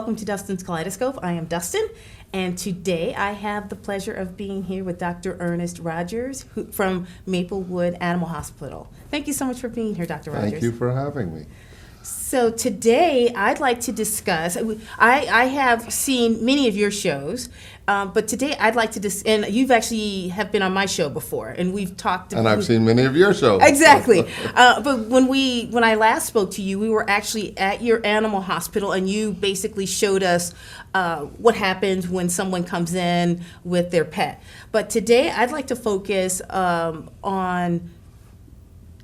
welcome to Dustins Kaleidoscope. I am Dustin, and today I have the pleasure of being here with Dr. Ernest Rogers from Maplewood Animal Hospital. Thank you so much for being here, Dr. Rogers. Thank you for having me. So today I'd like to discuss, I have seen many of your shows, but today I'd like to and you've actually have been on my show before, and we've talked. And I've seen many of your shows. Exactly. But when I last spoke to you, we were actually at your animal hospital, and you basically showed us what happens when someone comes in with their pet. But today I'd like to focus on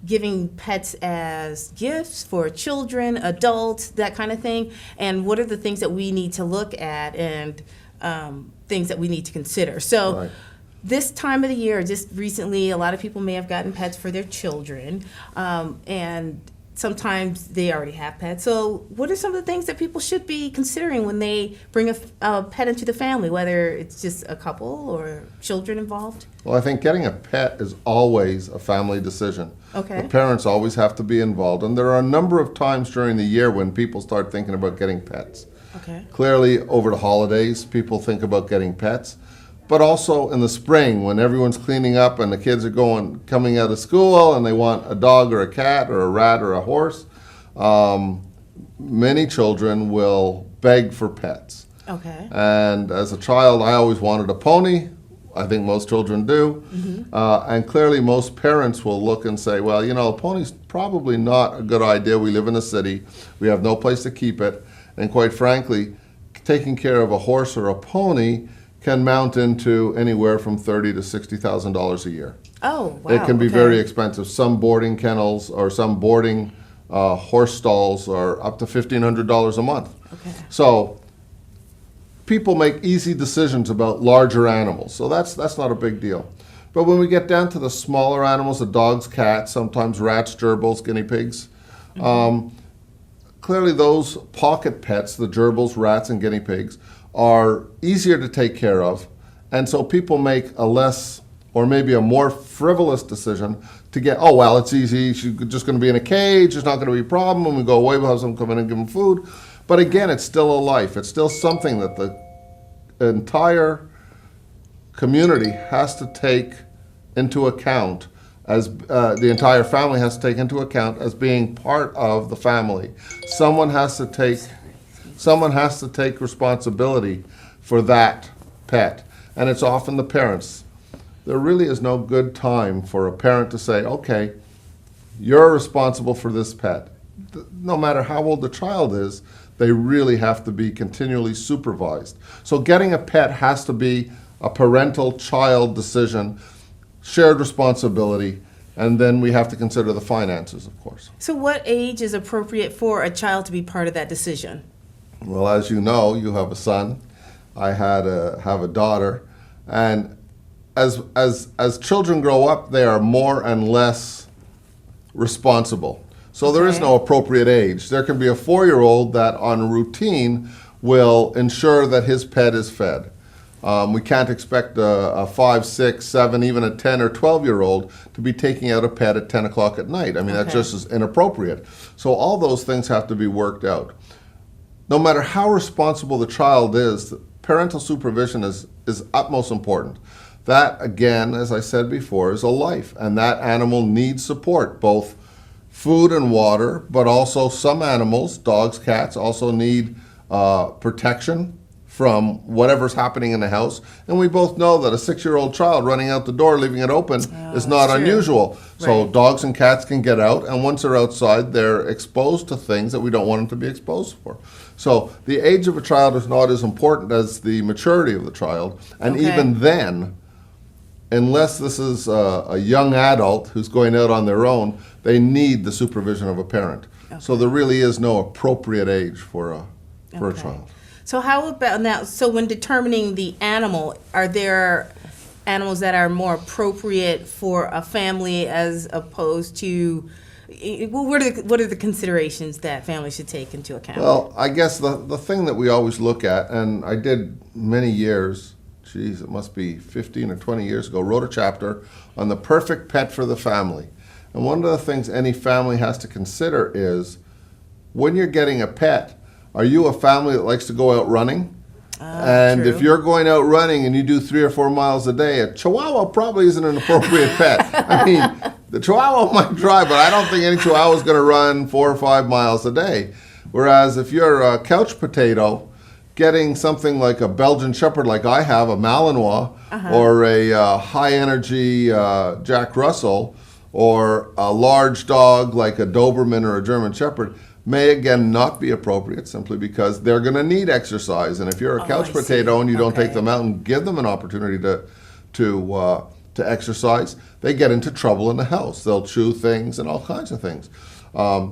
giving pets as gifts for children, adults, that kind of thing, and what are the things that we need to look at and things that we need to consider. So Right. This time of the year, just recently, a lot of people may have gotten pets for their children, and sometimes they already have pets. So what are some of the things that people should be considering when they bring a pet into the family, whether it's just a couple or children involved? Well, I think getting a pet is always a family decision. Okay. The parents always have to be involved, and there are a number of times during the year when people start thinking about getting pets. Okay. Clearly, over the holidays, people think about getting pets, but also in the spring when everyone's cleaning up and the kids are coming out of school and they want a dog or a cat or a rat or a horse. Many children will beg for pets. Okay. And as a child, I always wanted a pony. I think most children do. Mm-hmm. And clearly most parents will look and say, well, you know, a pony's probably not a good idea. We live in a city. We have no place to keep it. And quite frankly, taking care of a horse or a pony can mount into anywhere from $30,000 to $60,000 a year. Oh, wow. It can be okay. very expensive. Some boarding kennels or some boarding horse stalls are up to $1,500 a month. Okay. So people make easy decisions about larger animals, so that's not a big deal. But when we get down to the smaller animals, the dogs, cats, sometimes rats, gerbils, guinea pigs, clearly those pocket pets, the gerbils, rats, and guinea pigs, are easier to take care of, and so people make a less or maybe a more frivolous decision to get, oh, well, it's easy, she's just going to be in a cage, there's not going to be a problem, when we go away, we'll have someone come in and give them food. But again, it's still a life. It's still something that the entire community has to take into account, as the entire family has to take into account as being part of the family. Someone has to take responsibility for that pet, and it's often the parents. There really is no good time for a parent to say, okay, you're responsible for this pet. No matter how old the child is, they really have to be continually supervised. So getting a pet has to be a parental-child decision, shared responsibility, and then we have to consider the finances, of course. So what age is appropriate for a child to be part of that decision? Well, as you know, you have a son. I have a daughter, and as children grow up, they are more and less responsible. So there is no appropriate age. There can be a 4-year-old that on routine will ensure that his pet is fed. We can't expect a 5, 6, 7, even a 10 or 12-year-old to be taking out a pet at 10 o'clock at night. I mean, that just is inappropriate. So all those things have to be worked out. No matter how responsible the child is, parental supervision is utmost important. That, again, as I said before, is a life, and that animal needs support, both food and water, but also some animals, dogs, cats, also need protection from whatever's happening in the house. And we both know that a 6-year-old child running out the door, leaving it open, is not unusual. So dogs and cats can get out, and once they're outside, they're exposed to things that we don't want them to be exposed for. So the age of a child is not as important as the maturity of the child. And even then, unless this is a young adult who's going out on their own, they need the supervision of a parent. So there really is no appropriate age for a child. So how about now, so when determining the animal, are there animals that are more appropriate for a family as opposed to, what are the considerations that families should take into account? Well, I guess the thing that we always look at, and I did many years, geez, it must be 15 or 20 years ago, wrote a chapter on the perfect pet for the family. And one of the things any family has to consider is when you're getting a pet, Are you a family that likes to go out running? And True. if you're going out running and you do 3 or 4 miles a day, a Chihuahua probably isn't an appropriate pet. I mean, the Chihuahua might drive, but I don't think any Chihuahua is going to run 4 or 5 miles a day. Whereas if you're a couch potato, getting something like a Belgian Shepherd like I have, a Malinois, or a high-energy Jack Russell, or a large dog like a Doberman or a German Shepherd, may again not be appropriate simply because they're going to need exercise. And if you're a couch potato and you don't take them out and give them an opportunity to exercise, they get into trouble in the house. They'll chew things and all kinds of things.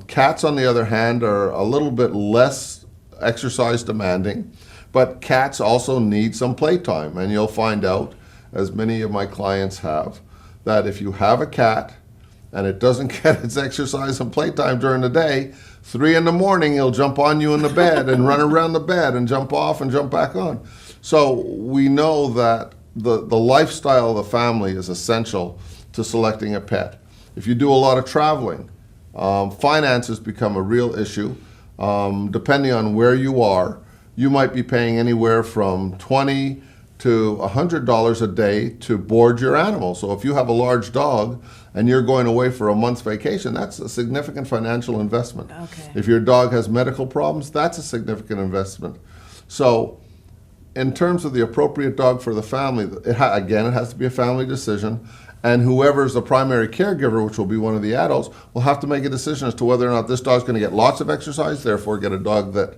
Cats, on the other hand, are a little bit less exercise demanding, but cats also need some playtime. And you'll find out, as many of my clients have, that if you have a cat and it doesn't get its exercise and playtime during the day, 3 in the morning, he'll jump on you in the bed and run around the bed and jump off and jump back on. So we know that the lifestyle of the family is essential to selecting a pet. If you do a lot of traveling, finances become a real issue. Depending on where you are, you might be paying anywhere from $20 to $100 a day to board your animal. So if you have a large dog and you're going away for a month's vacation, that's a significant financial investment. Okay. If your dog has medical problems, that's a significant investment. So in terms of the appropriate dog for the family, again, it has to be a family decision. And whoever's the primary caregiver, which will be one of the adults, will have to make a decision as to whether or not this dog's going to get lots of exercise, therefore get a dog that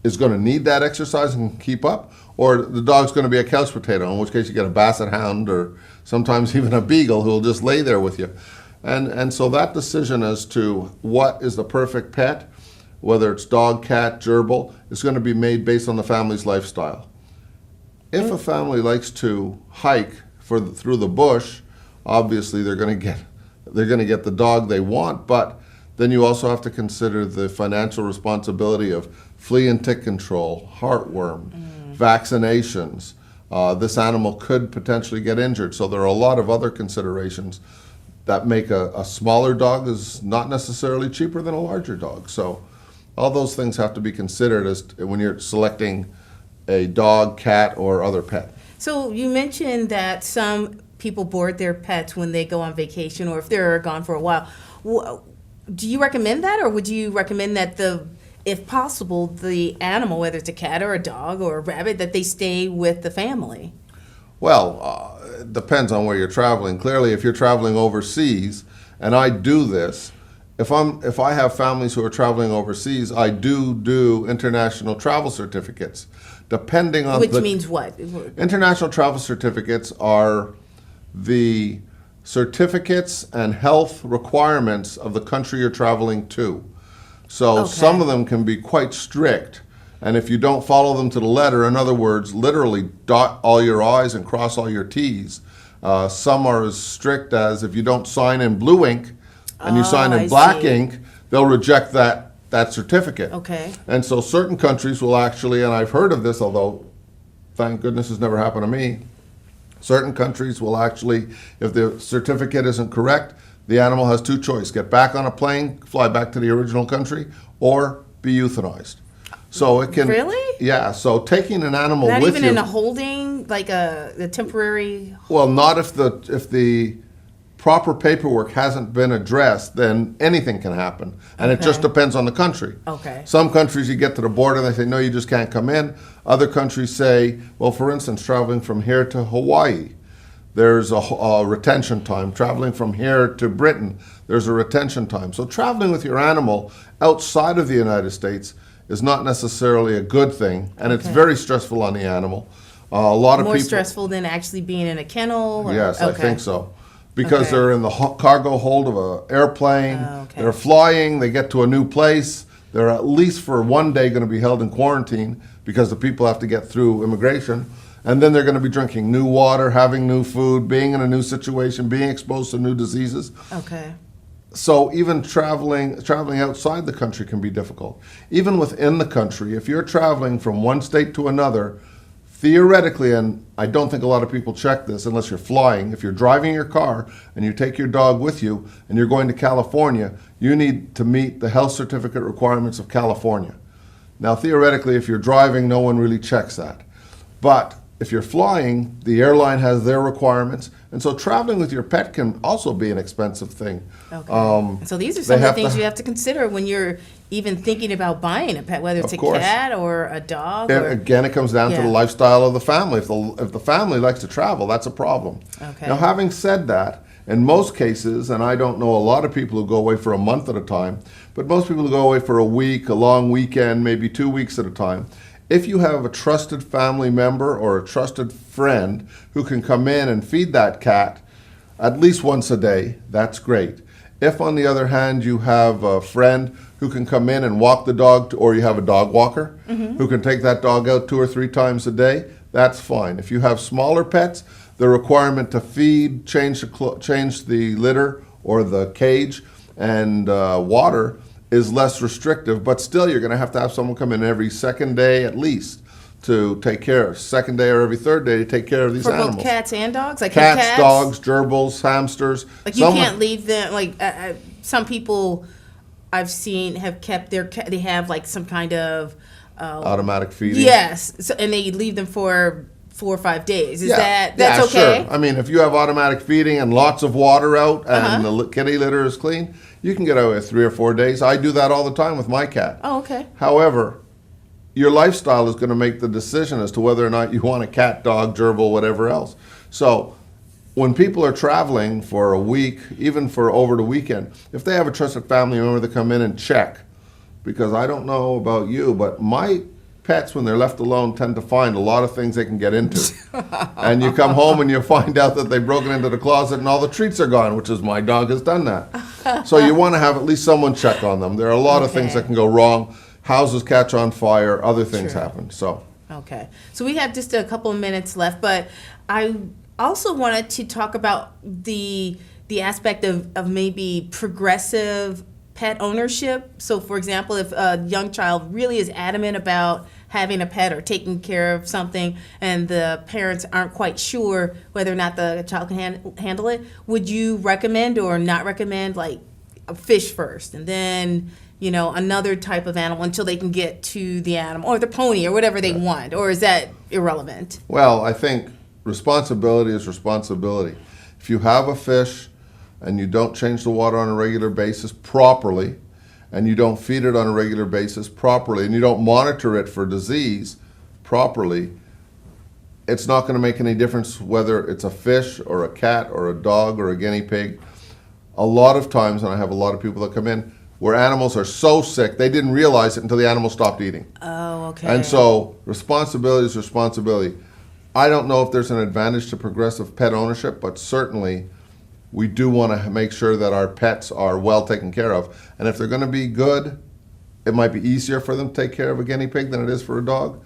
is going to need that exercise and keep up, or the dog's going to be a couch potato, in which case you get a basset hound or sometimes even a beagle who will just lay there with you. And so that decision as to what is the perfect pet, whether it's dog, cat, gerbil, is going to be made based on the family's lifestyle. If a family likes to hike through the bush, obviously they're going to get the dog they want, but then you also have to consider the financial responsibility of flea and tick control, heartworm, vaccinations. This animal could potentially get injured. So there are a lot of other considerations that make a smaller dog is not necessarily cheaper than a larger dog. So all those things have to be considered when you're selecting a dog, cat, or other pet. So you mentioned that some people board their pets when they go on vacation or if they're gone for a while. Do you recommend that, or would you recommend that if possible, the animal, whether it's a cat or a dog or a rabbit, that they stay with the family? Well, it depends on where you're traveling. Clearly, if you're traveling overseas, and I do this, if I have families who are traveling overseas, I do international travel certificates, depending on which means what? International travel certificates are the certificates and health requirements of the country you're traveling to. So some of them can be quite strict, and if you don't follow them to the letter, in other words, literally dot all your I's and cross all your T's, some are as strict as if you don't sign in blue ink and you sign in black ink, they'll reject that certificate. Okay. And so certain countries will actually, and I've heard of this, although thank goodness it's never happened to me, certain countries will actually, if the certificate isn't correct, the animal has 2 choices: get back on a plane, fly back to the original country, or be euthanized. So it can... Really? Yeah, so taking an animal Not with even you... in a holding, like a temporary... Well, not if the proper paperwork hasn't been addressed, then anything can happen. And it just depends on the country. Okay. Some countries you get to the border and they say, no, you just can't come in. Other countries say, well, for instance, traveling from here to Hawaii, there's a retention time. Traveling from here to Britain, there's a retention time. So traveling with your animal outside of the United States is not necessarily a good thing, and it's very stressful on the animal. A lot of More people... stressful than actually being in a kennel? Or? Yes, I think so. Because they're in the cargo hold of an airplane, they're flying, they get to a new place, they're at least for one day going to be held in quarantine because the people have to get through immigration, and then they're going to be drinking new water, having new food, being in a new situation, being exposed to new diseases. Okay. So even traveling outside the country can be difficult. Even within the country, if you're traveling from one state to another, theoretically, and I don't think a lot of people check this unless you're flying, if you're driving your car and you take your dog with you and you're going to California, you need to meet the health certificate requirements of California. Now, theoretically, if you're driving, no one really checks that. But if you're flying, the airline has their requirements, and so traveling with your pet can also be an expensive thing. Okay. So these are some of the things you have to consider when you're even thinking about buying a pet, whether it's a cat or a dog. Again, it comes down to the lifestyle of the family. If the family likes to travel, that's a problem. Okay. Now, having said that, in most cases, and I don't know a lot of people who go away for a month at a time, but most people who go away for a week, a long weekend, maybe 2 weeks at a time, if you have a trusted family member or a trusted friend who can come in and feed that cat at least once a day, that's great. If, on the other hand, you have a friend who can come in and walk the dog, or you have a dog walker who can take that dog out 2 or 3 times a day, that's fine. If you have smaller pets, the requirement to feed, change the litter or the cage, and water is less restrictive, but still you're going to have someone come in every second day at least to take care of, second day or every third day to take care of these animals. For both cats and dogs? Like cats, dogs, gerbils, hamsters. Like you can't leave them, like some people I've seen have kept their cat, they have like some kind of... automatic feeding? Yes, so, and they leave them for 4 or 5 days. That's okay? Sure. I mean, if you have automatic feeding and lots of water out and the kitty litter is clean, you can get away with 3 or 4 days. I do that all the time with my cat. Oh, okay. However, your lifestyle is going to make the decision as to whether or not you want a cat, dog, gerbil, whatever else. So when people are traveling for a week, even for over the weekend, if they have a trusted family member that come in and check, because I don't know about you, but my pets, when they're left alone, tend to find a lot of things they can get into. And you come home and you find out that they've broken into the closet and all the treats are gone, which is my dog has done that. So you want to have at least someone check on them. There are a lot of things that can go wrong. Houses catch on fire, other things happen. So okay. So we have just a couple of minutes left, but I also wanted to talk about the aspect of maybe progressive pet ownership. So for example, if a young child really is adamant about having a pet or taking care of something and the parents aren't quite sure whether or not the child can handle it, would you recommend or not recommend like a fish first and then, you know, another type of animal until they can get to the animal or the pony or whatever they want? Or is that irrelevant? Well, I think responsibility is responsibility. If you have a fish and you don't change the water on a regular basis properly, and you don't feed it on a regular basis properly, and you don't monitor it for disease properly, it's not going to make any difference whether it's a fish or a cat or a dog or a guinea pig. A lot of times, and I have a lot of people that come in, where animals are so sick, they didn't realize it until the animal stopped eating. Oh, okay. And so responsibility is responsibility. I don't know if there's an advantage to progressive pet ownership, but certainly we do want to make sure that our pets are well taken care of. And if they're going to be good, it might be easier for them to take care of a guinea pig than it is for a dog.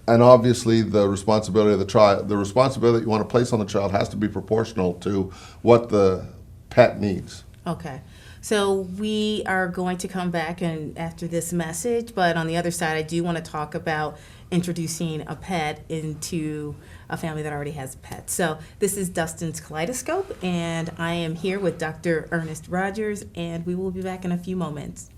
And obviously the responsibility of the child, the responsibility that you want to place on the child has to be proportional to what the pet needs. Okay. So we are going to come back and after this message, but on the other side, I do want to talk about introducing a pet into a family that already has a pet. So this is Dustins Kaleidoscope, and I am here with Dr. Ernest Rogers, and we will be back in a few moments.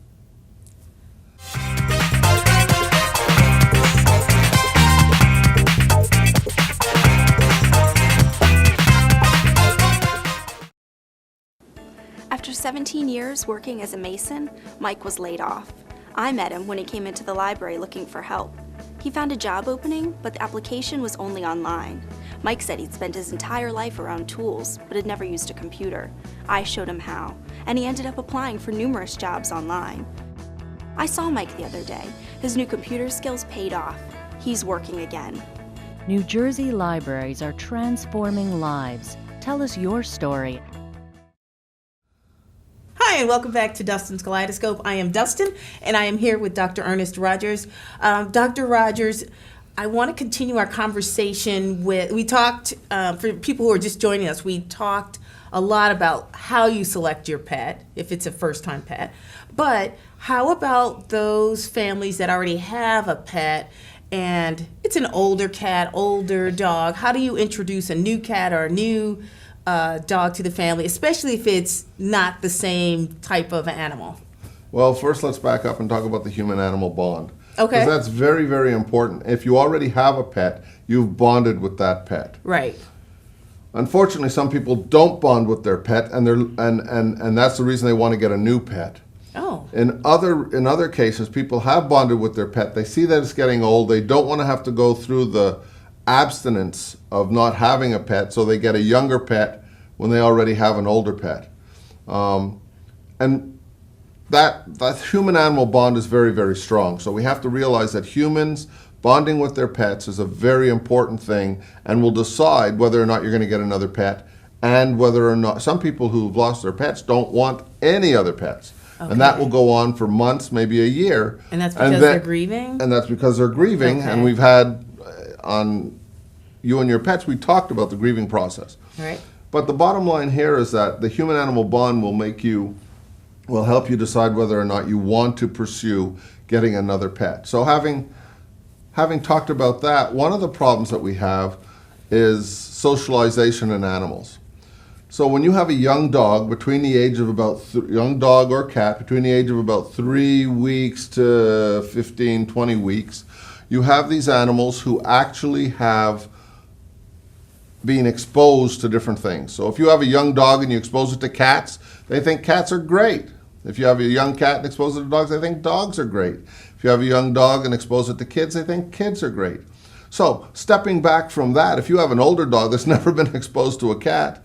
After 17 years working as a mason, Mike was laid off. I met him when he came into the library looking for help. He found a job opening, but the application was only online. Mike said he'd spent his entire life around tools, but had never used a computer. I showed him how, and he ended up applying for numerous jobs online. I saw Mike the other day. His new computer skills paid off. He's working again. New Jersey libraries are transforming lives. Tell us your story. Hi, and welcome back to Dustin's Kaleidoscope. I am Dustin, and I am here with Dr. Ernest Rogers. Dr. Rogers, I want to continue our conversation we talked, for people who are just joining us, we talked a lot about how you select your pet, if it's a first-time pet. But how about those families that already have a pet, and it's an older cat, older dog? How do you introduce a new cat or a new dog to the family, especially if it's not the same type of animal? Well, first let's back up and talk about the human-animal bond. Okay. Because that's very, very important. If you already have a pet, you've bonded with that pet. Right. Unfortunately, some people don't bond with their pet, and that's the reason they want to get a new pet. Oh. In other cases, people have bonded with their pet. They see that it's getting old. They don't want to have to go through the abstinence of not having a pet, so they get a younger pet when they already have an older pet. And that human-animal bond is very, very strong. So we have to realize that humans bonding with their pets is a very important thing, and will decide whether or not you're going to get another pet, and whether or not some people who've lost their pets don't want any other pets. Okay. And that will go on for months, maybe a year. And that's because they're grieving? And that's because they're grieving. Okay. And we've had, on You and Your Pets, we talked about the grieving process. Right. But the bottom line here is that the human-animal bond will help you decide whether or not you want to pursue getting another pet. So having talked about that, one of the problems that we have is socialization in animals. So when you have a young dog between the age of young dog or cat between the age of about 3 weeks to 15, 20 weeks, you have these animals who actually have been exposed to different things. So if you have a young dog and you expose it to cats, they think cats are great. If you have a young cat and expose it to dogs, they think dogs are great. If you have a young dog and expose it to kids, they think kids are great. So stepping back from that, if you have an older dog that's never been exposed to a cat,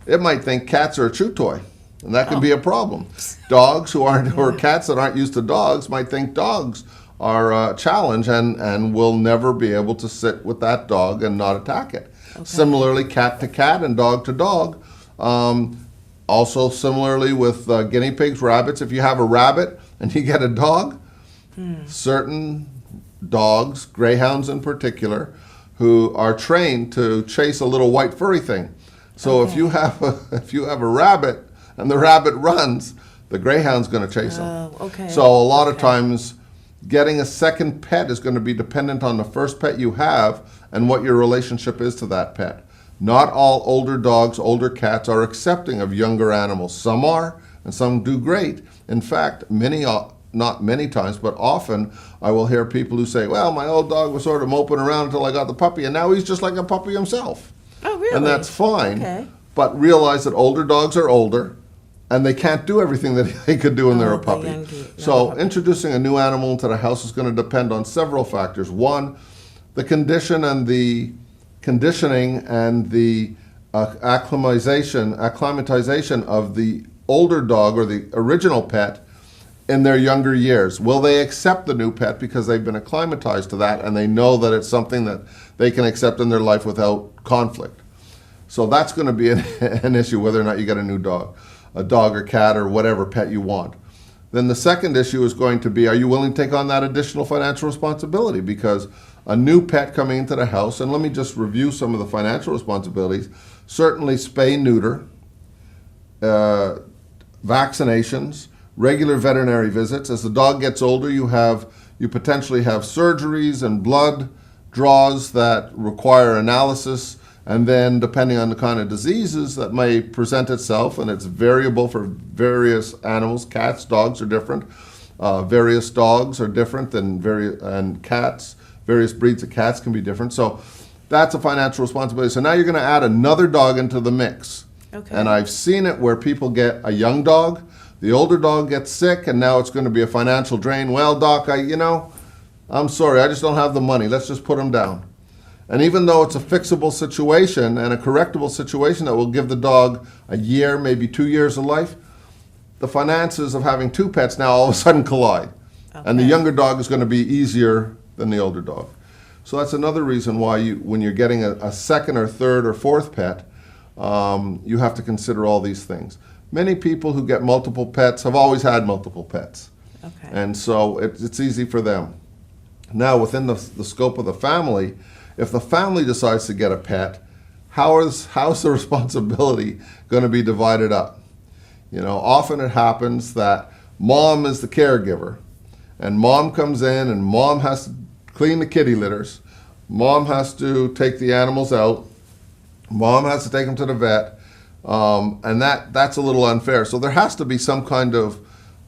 it might think cats are a chew toy, and that can be a problem. Dogs or cats that aren't used to dogs might think dogs are a challenge and will never be able to sit with that dog and not attack it. Okay. Similarly, cat to cat and dog to dog. Also similarly with guinea pigs, rabbits. If you have a rabbit and you get a dog, certain dogs, greyhounds in particular, who are trained to chase a little white furry thing. So if you have a rabbit and the rabbit runs, the greyhound's going to chase him. Okay. So a lot of times, getting a second pet is going to be dependent on the first pet you have and what your relationship is to that pet. Not all older dogs, older cats are accepting of younger animals. Some are, and some do great. In fact, not many times, but often, I will hear people who say, well, my old dog was sort of moping around until I got the puppy, and now he's just like a puppy himself. Oh, really? And that's fine. Okay. But realize that older dogs are older, and they can't do everything that they could do when they're a puppy. So introducing a new animal into the house is going to depend on several factors. One, the condition and the conditioning and the acclimatization of the older dog or the original pet in their younger years. Will they accept the new pet because they've been acclimatized to that and they know that it's something that they can accept in their life without conflict? So that's going to be an issue whether or not you get a dog or cat or whatever pet you want. Then the second issue is going to be, are you willing to take on that additional financial responsibility? Because a new pet coming into the house, and let me just review some of the financial responsibilities, certainly spay, neuter, vaccinations, regular veterinary visits. As the dog gets older, you potentially have surgeries and blood draws that require analysis, and then depending on the kind of diseases that may present itself, and it's variable for various animals. Cats, dogs are different. Various dogs are different and cats. Various breeds of cats can be different. So that's a financial responsibility. So now you're going to add another dog into the mix. Okay. And I've seen it where people get a young dog, the older dog gets sick, and now it's going to be a financial drain. Well, doc, I'm sorry, I just don't have the money. Let's just put him down. And even though it's a fixable situation and a correctable situation that will give the dog a year, maybe 2 years of life, the finances of having two pets now all of a sudden collide. Okay. And the younger dog is going to be easier than the older dog. So that's another reason why when you're getting a second or third or fourth pet, you have to consider all these things. Many people who get multiple pets have always had multiple pets. Okay. And so it's easy for them. Now, within the scope of the family, if the family decides to get a pet, how's the responsibility going to be divided up? Often it happens that mom is the caregiver, and mom comes in and mom has to clean the kitty litters, mom has to take the animals out, mom has to take them to the vet, and that's a little unfair. So there has to be some kind of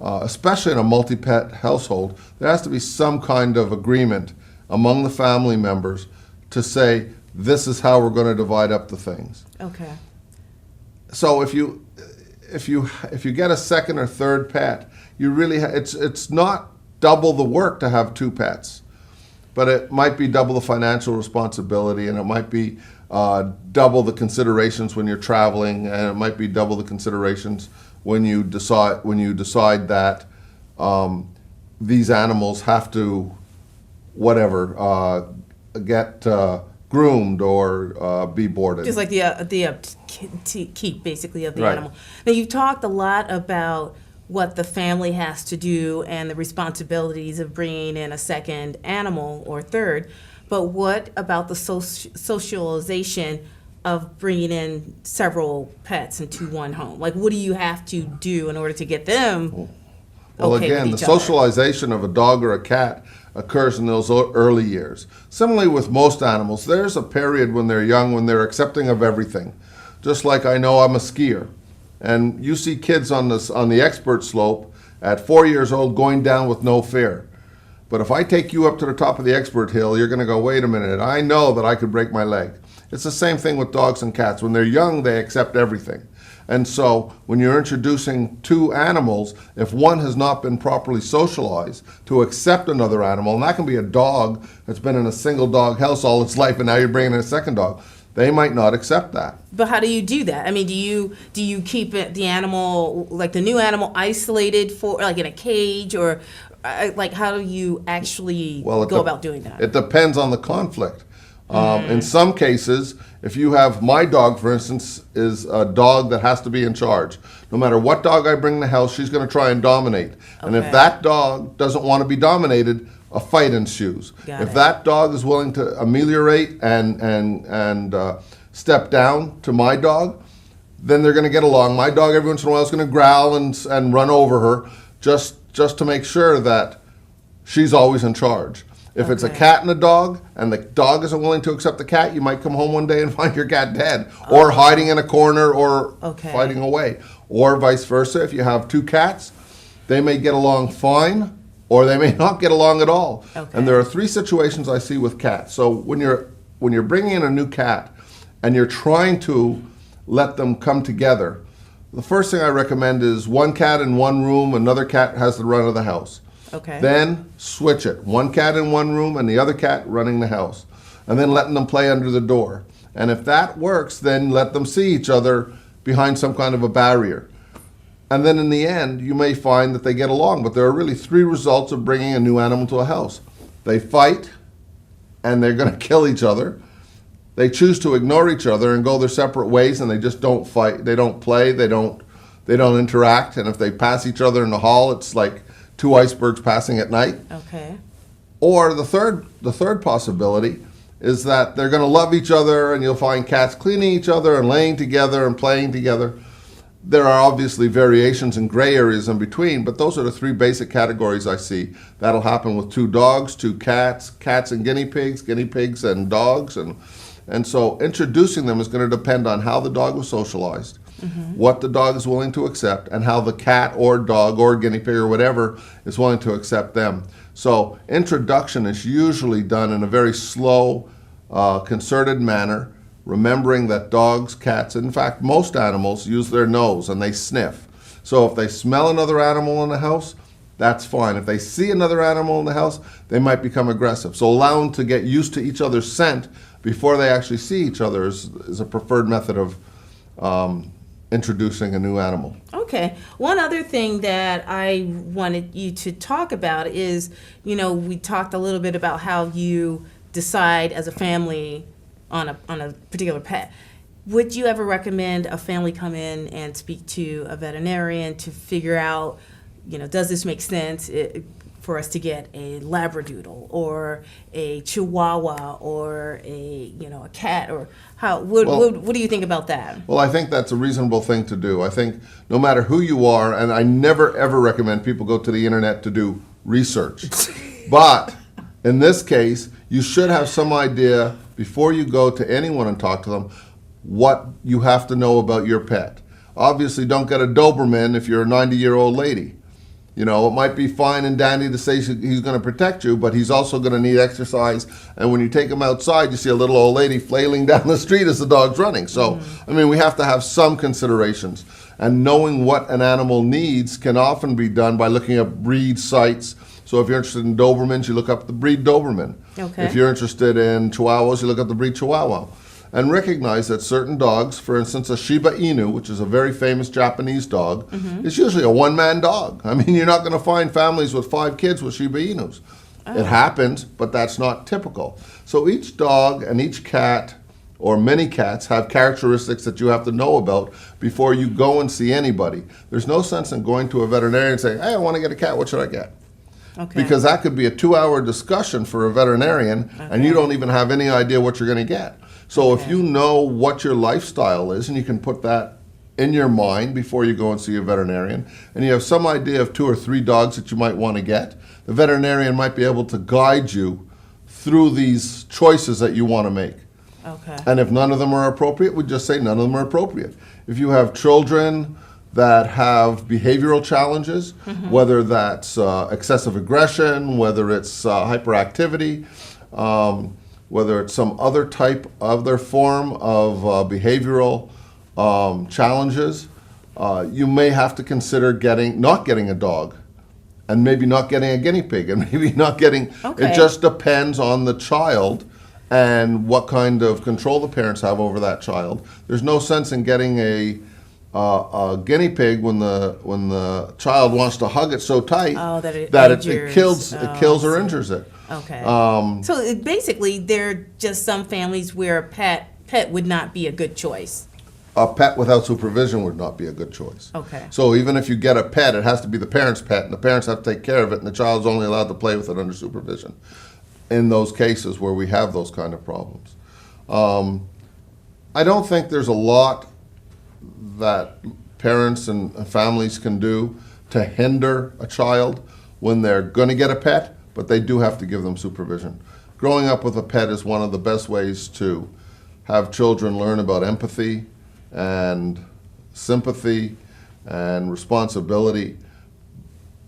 especially in a multi-pet household, there has to be some kind of agreement among the family members to say, this is how we're going to divide up the things. Okay. So if you get a second or third pet, you really it's not double the work to have 2 pets, but it might be double the financial responsibility, and it might be double the considerations when you're traveling, and it might be double the considerations when you decide that these animals have to get groomed or be boarded. Just like the upkeep, basically, of the Right. animal. Now, you've talked a lot about what the family has to do and the responsibilities of bringing in a second animal or third, but what about the socialization of bringing in several pets into one home? Like, what do you have to do in order to get them Well, okay again, with the each other? socialization of a dog or a cat occurs in those early years. Similarly with most animals, there's a period when they're young when they're accepting of everything. Just like I know I'm a skier, and you see kids on the expert slope at 4 years old going down with no fear. But if I take you up to the top of the expert hill, you're going to go, wait a minute, I know that I could break my leg. It's the same thing with dogs and cats. When they're young, they accept everything. And so when you're introducing 2 animals, if one has not been properly socialized to accept another animal, and that can be a dog that's been in a single dog house all its life, and now you're bringing in a second dog, they might not accept that. But how do you do that? I mean, do you keep the animal, like the new animal, isolated for, like, in a cage, or like, how do you actually go about doing that? It depends on the conflict. In some cases, if you have my dog, for instance, is a dog that has to be in charge. No matter what dog I bring in the house, she's going to try and dominate. And if Okay. that dog doesn't want to be dominated, a fight ensues. Got If it. that dog is willing to ameliorate and step down to my dog, then they're going to get along. My dog every once in a while is going to growl and run over her just to make sure that she's always in charge. If it's a Okay. cat and a dog, and the dog isn't willing to accept the cat, you might come home one day and find your cat dead, or hiding in a corner, or Okay. fighting away. Or vice versa, if you have 2 cats, they may get along fine, or they may not get along at all. Okay. And there are 3 situations I see with cats. So when you're bringing in a new cat, and you're trying to let them come together, the first thing I recommend is 1 cat in one room, another cat has the run of the house. Okay. Then switch it. 1 cat in one room and the other cat running the house. And then letting them play under the door. And if that works, then let them see each other behind some kind of a barrier. And then in the end, you may find that they get along. But there are really 3 results of bringing a new animal to a house. They fight, and they're going to kill each other. They choose to ignore each other and go their separate ways, and they just don't fight. They don't play. They don't interact. And if they pass each other in the hall, it's like 2 icebergs passing at night. Okay. Or the third possibility is that they're going to love each other, and you'll find cats cleaning each other and laying together and playing together. There are obviously variations and gray areas in between, but those are the 3 basic categories I see. That'll happen with 2 dogs, 2 cats, cats and guinea pigs and dogs. And so introducing them is going to depend on how the dog was socialized, what the dog is willing to accept, and how the cat or dog or guinea pig or whatever is willing to accept them. So introduction is usually done in a very slow, concerted manner, remembering that dogs, cats, in fact most animals use their nose and they sniff. So if they smell another animal in the house, that's fine. If they see another animal in the house, they might become aggressive. So allow them to get used to each other's scent before they actually see each other is a preferred method of introducing a new animal. Okay. One other thing that I wanted you to talk about is, we talked a little bit about how you decide as a family on a particular pet. Would you ever recommend a family come in and speak to a veterinarian to figure out, does this make sense for us to get a Labradoodle or a Chihuahua or a cat, or what do you think about that? Well, I think that's a reasonable thing to do. I think no matter who you are, and I never ever recommend people go to the internet to do research. But in this case, you should have some idea before you go to anyone and talk to them what you have to know about your pet. Obviously, don't get a Doberman if you're a 90-year-old lady. You know, it might be fine and dandy to say he's going to protect you, but he's also going to need exercise. And when you take him outside, you see a little old lady flailing down the street as the dog's running. So, I mean, we have to have some considerations. And knowing what an animal needs can often be done by looking at breed sites. So if you're interested in Dobermans, you look up the breed Doberman. Okay. If you're interested in Chihuahuas, you look up the breed Chihuahua. And recognize that certain dogs, for instance, a Shiba Inu, which is a very famous Japanese dog, is usually a one-man dog. I mean, you're not going to find families with 5 kids with Shiba Inus. It happens, but that's not typical. So each dog and each cat, or many cats, have characteristics that you have to know about before you go and see anybody. There's no sense in going to a veterinarian and saying, hey, I want to get a cat, what should I get? Okay. Because that could be a 2-hour discussion for a veterinarian, and you don't even have any idea what you're going to get. So if you know what your lifestyle is, and you can put that in your mind before you go and see a veterinarian, and you have some idea of 2 or 3 dogs that you might want to get, the veterinarian might be able to guide you through these choices that you want to make. Okay. And if none of them are appropriate, we just say none of them are appropriate. If you have children that have behavioral challenges, whether that's excessive aggression, whether it's hyperactivity, whether it's some other type of their form of behavioral challenges, you may have to consider not getting a dog, and maybe not getting a guinea pig, and maybe not getting, Okay. It just depends on the child and what kind of control the parents have over that child. There's no sense in getting a guinea pig when the child wants to hug it so tight that it it kills injures. or injures it. Okay. So basically, there are just some families where a pet would not be a good choice. A pet without supervision would not be a good choice. Okay. So even if you get a pet, it has to be the parent's pet, and the parents have to take care of it, and the child's only allowed to play with it under supervision in those cases where we have those kind of problems. I don't think there's a lot that parents and families can do to hinder a child when they're going to get a pet, but they do have to give them supervision. Growing up with a pet is one of the best ways to have children learn about empathy and sympathy and responsibility,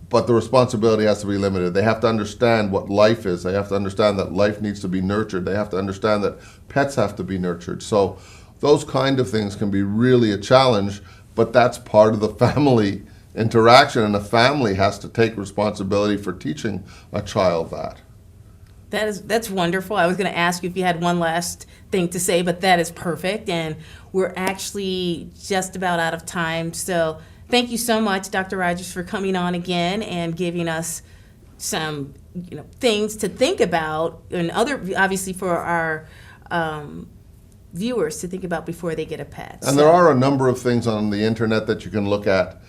but the responsibility has to be limited. They have to understand what life is. They have to understand that life needs to be nurtured. They have to understand that pets have to be nurtured. So those kind of things can be really a challenge, but that's part of the family interaction, and the family has to take responsibility for teaching a child that. That's wonderful. I was going to ask you if you had one last thing to say, but that is perfect. And we're actually just about out of time. So thank you so much, Dr. Rogers, for coming on again and giving us some things to think about, and obviously for our viewers to think about before they get a pet. And there are a number of things on the internet that you can look at.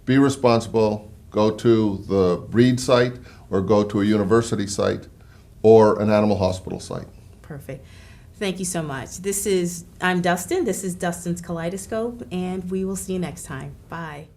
Be responsible. Go to the breed site, or go to a university site, or an animal hospital site. Perfect. Thank you so much. I'm Dustin. This is Dustins Kaleidoscope, and we will see you next time. Bye.